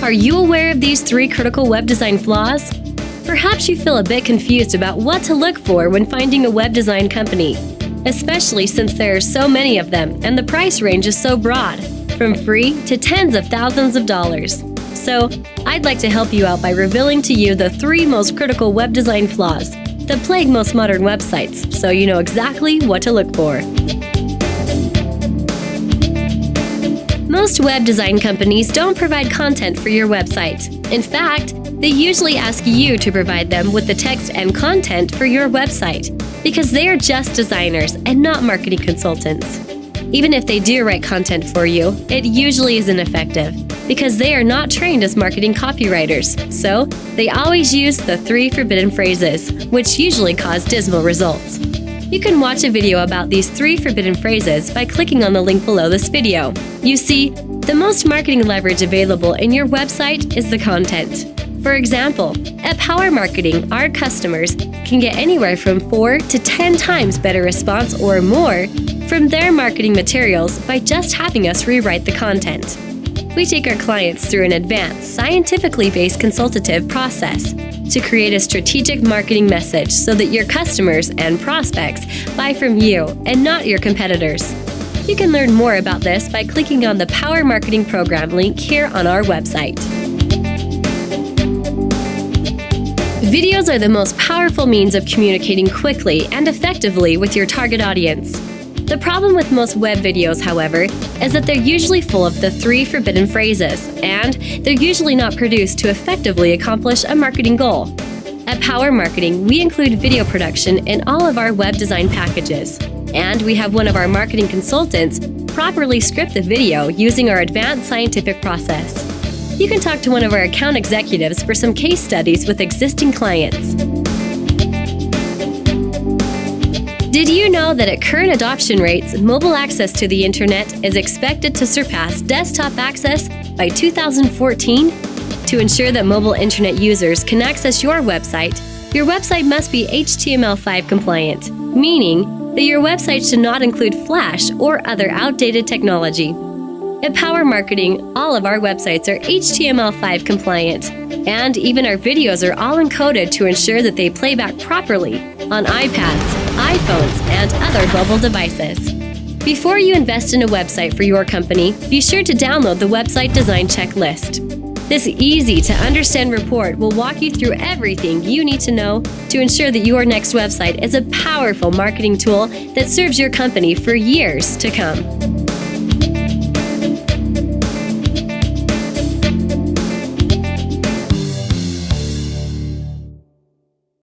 Are you aware of these 3 critical web design flaws? Perhaps you feel a bit confused about what to look for when finding a web design company, especially since there are so many of them and the price range is so broad, from free to tens of thousands of dollars. So, I'd like to help you out by revealing to you the 3 most critical web design flaws that plague most modern websites, so you know exactly what to look for. Most web design companies don't provide content for your website. In fact, they usually ask you to provide them with the text and content for your website because they are just designers and not marketing consultants. Even if they do write content for you, it usually isn't effective because they are not trained as marketing copywriters, so they always use the 3 forbidden phrases, which usually cause dismal results. You can watch a video about these 3 forbidden phrases by clicking on the link below this video. You see, the most marketing leverage available in your website is the content. For example, at Power Marketing, our customers can get anywhere from 4 to 10 times better response or more from their marketing materials by just having us rewrite the content. We take our clients through an advanced, scientifically based consultative process to create a strategic marketing message so that your customers and prospects buy from you and not your competitors. You can learn more about this by clicking on the Power Marketing Program link here on our website. Videos are the most powerful means of communicating quickly and effectively with your target audience. The problem with most web videos, however, is that they're usually full of the 3 forbidden phrases, and they're usually not produced to effectively accomplish a marketing goal. At Power Marketing, we include video production in all of our web design packages, and we have one of our marketing consultants properly script the video using our advanced scientific process. You can talk to one of our account executives for some case studies with existing clients. Did you know that at current adoption rates, mobile access to the internet is expected to surpass desktop access by 2014? To ensure that mobile internet users can access your website must be HTML5 compliant, meaning that your website should not include Flash or other outdated technology. At Power Marketing, all of our websites are HTML5 compliant, and even our videos are all encoded to ensure that they play back properly on iPads, iPhones, and other mobile devices. Before you invest in a website for your company, be sure to download the Website Design Checklist. This easy-to-understand report will walk you through everything you need to know to ensure that your next website is a powerful marketing tool that serves your company for years to come.